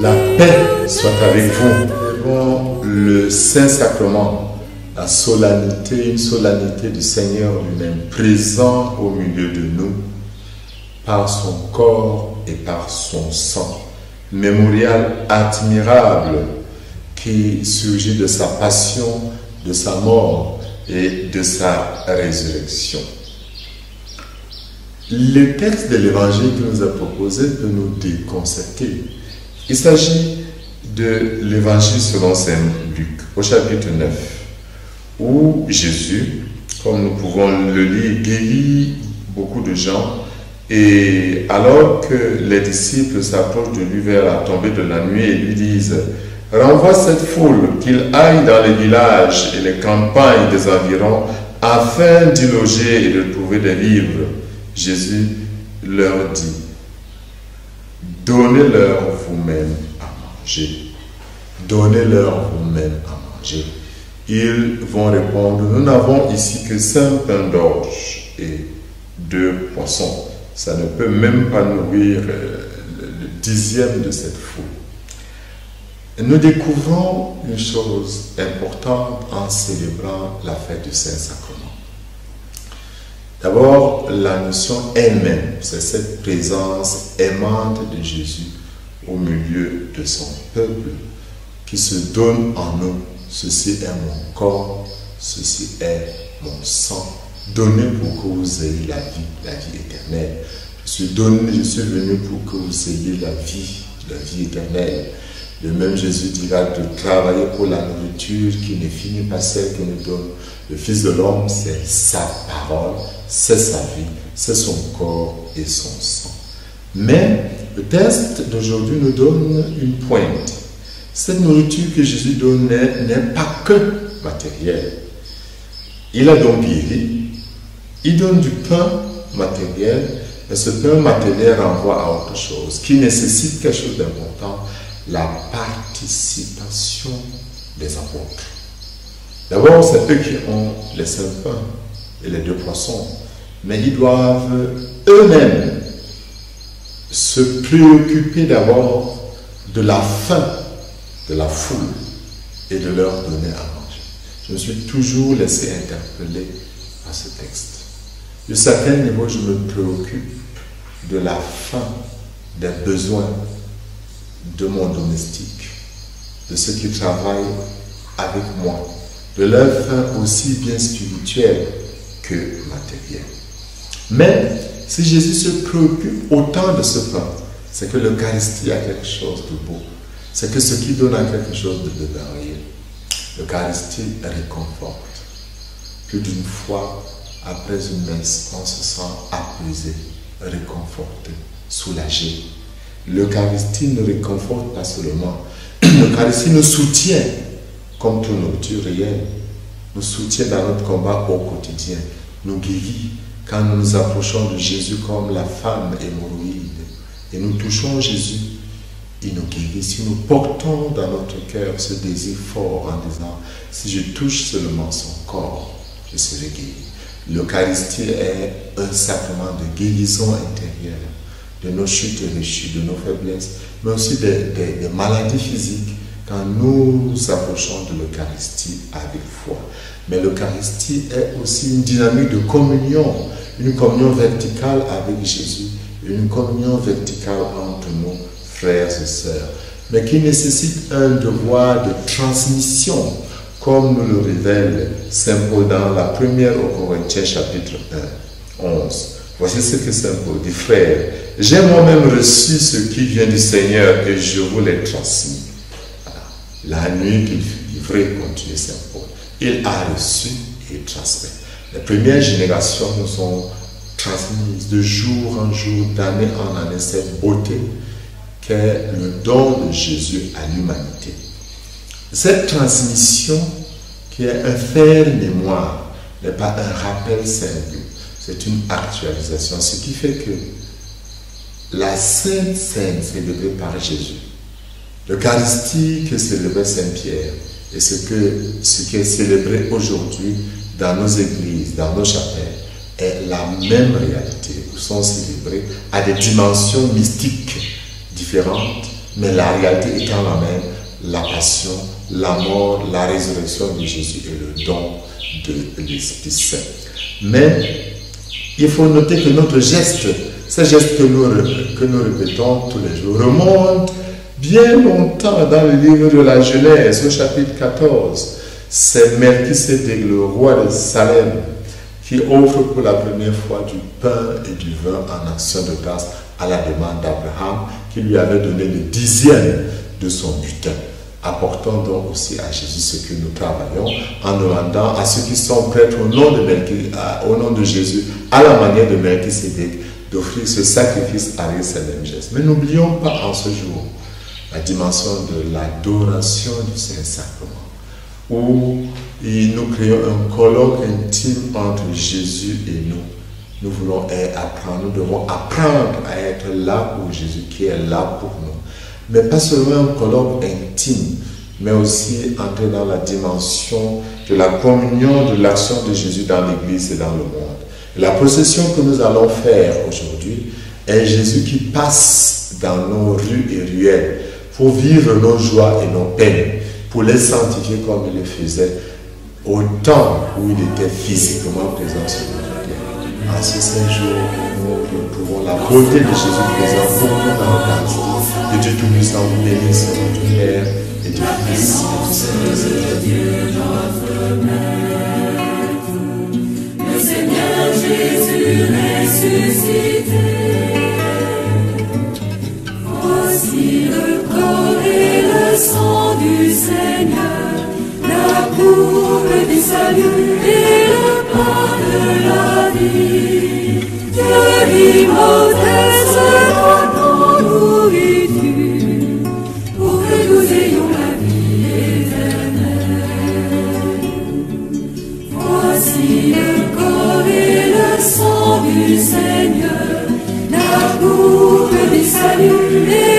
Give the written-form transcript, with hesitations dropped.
La paix soit avec vous. Devant le Saint-Sacrement, la solennité, une solennité du Seigneur lui-même, présent au milieu de nous, par son corps et par son sang. Mémorial admirable qui surgit de sa passion, de sa mort et de sa résurrection. Le texte de l'Évangile qui nous est proposé peut nous déconcerter. Il s'agit de l'Évangile selon Saint Luc, au chapitre 9, où Jésus, comme nous pouvons le lire, guérit beaucoup de gens. Et alors que les disciples s'approchent de lui vers la tombée de la nuit et lui disent « Renvoie cette foule, qu'il aille dans les villages et les campagnes des environs afin d'y loger et de trouver des vivres. » Jésus leur dit « Donnez-leur vous-même à manger. Donnez-leur vous-même à manger. » Ils vont répondre « Nous n'avons ici que 5 pains d'orge et 2 poissons. » Ça ne peut même pas nourrir le 10e de cette foule. Nous découvrons une chose importante en célébrant la fête du Saint-Sacrement. D'abord, la notion elle-même, c'est cette présence aimante de Jésus au milieu de son peuple qui se donne en nous. Ceci est mon corps, ceci est mon sang. Donnez pour que vous ayez la vie éternelle. Je suis venu pour que vous ayez la vie éternelle. Le même Jésus dira de travailler pour la nourriture qui ne finit pas, celle que nous donne le Fils de l'homme, c'est sa parole, c'est sa vie, c'est son corps et son sang. Mais le texte d'aujourd'hui nous donne une pointe. Cette nourriture que Jésus donne n'est pas que matérielle. Il a donc guéri. Il donne du pain matériel, mais ce pain matériel renvoie à autre chose, qui nécessite quelque chose d'important, la participation des apôtres. D'abord, c'est eux qui ont les 5 pains et les 2 poissons, mais ils doivent eux-mêmes se préoccuper d'abord de la faim de la foule et de leur donner à manger. Je me suis toujours laissé interpeller par ce texte. De certains niveaux, je me préoccupe de la faim, des besoins de mon domestique, de ceux qui travaillent avec moi, de leur faim aussi bien spirituelle que matérielle. Mais si Jésus se préoccupe autant de ce pain, c'est que l'Eucharistie a quelque chose de beau. C'est que ce qui donne à quelque chose de merveilleux. L'Eucharistie réconforte. Plus d'une fois, après une messe, on se sent apaisé, réconforté, soulagé. L'Eucharistie ne réconforte pas seulement. L'Eucharistie nous soutient, comme toute nourriture réelle. Nous soutient dans notre combat au quotidien. Nous guérit quand nous nous approchons de Jésus comme la femme hémorroïde. Et nous touchons Jésus. Il nous guérit. Si nous portons dans notre cœur ce désir fort en disant « Si je touche seulement son corps, je serai guéri ». L'Eucharistie est un sacrement de guérison intérieure de nos chutes réussies, de nos faiblesses, mais aussi des maladies physiques quand nous nous approchons de l'Eucharistie avec foi. Mais l'Eucharistie est aussi une dynamique de communion, une communion verticale avec Jésus, une communion verticale entre nous, frères et sœurs, mais qui nécessite un devoir de transmission, comme nous le révèle Saint Paul dans la première aux Corinthiens chapitre 1, 11. Voici ce que Saint Paul dit, frères, j'ai moi-même reçu ce qui vient du Seigneur et je vous l'ai transmis. Voilà. La nuit qu'il fut livré, continue Saint Paul, il a reçu et transmis. Les premières générations nous sont transmises de jour en jour, d'année en année, cette beauté qu'est le don de Jésus à l'humanité. Cette transmission, qui est un faire mémoire, n'est pas un rappel simple, c'est une actualisation, ce qui fait que la Sainte Seine célébrée par Jésus, l'Eucharistie que célébrait Saint Pierre et ce qui est célébré aujourd'hui dans nos églises, dans nos chapelles, est la même réalité, où sont célébrées à des dimensions mystiques différentes, mais la réalité étant la même, la passion, la mort, la résurrection de Jésus et le don de l'Esprit Saint. Mais il faut noter que notre geste, ce geste que nous répétons tous les jours, remonte bien longtemps dans le livre de la Genèse, au chapitre 14. C'est Melchisédek, le roi de Salem, qui offre pour la première fois du pain et du vin en action de grâce à la demande d'Abraham, qui lui avait donné le 10e de son butin. Apportons donc aussi à Jésus ce que nous travaillons en demandant à ceux qui sont prêtres au nom de Jésus, à la manière de Melchisédek, d'offrir ce sacrifice avec ces mêmes gestes. Mais n'oublions pas en ce jour la dimension de l'adoration du Saint-Sacrement, où nous créons un colloque intime entre Jésus et nous. Nous voulons apprendre, nous devons apprendre à être là pour Jésus, qui est là pour nous. Mais pas seulement un colloque intime, mais aussi entrer dans la dimension de la communion, de l'action de Jésus dans l'Église et dans le monde. Et la procession que nous allons faire aujourd'hui est Jésus qui passe dans nos rues et ruelles pour vivre nos joies et nos peines, pour les sanctifier comme il le faisait au temps où il était physiquement présent sur notre terre. En ce Saint jour, nous retrouvons la beauté de Jésus présent pour nous dans l'Eucharistie. Que Dieu Tout-Puissant vous bénisse, du Père et du Fils et du Saint-Esprit. Le Seigneur Jésus ressuscité, voici le corps et le sang du Seigneur, la coupe du salut et le pain de la vie. Dieu immortel se donne en nourriture pour que nous ayons la vie éternelle. Voici le corps et le sang du Seigneur, la coupe du salut et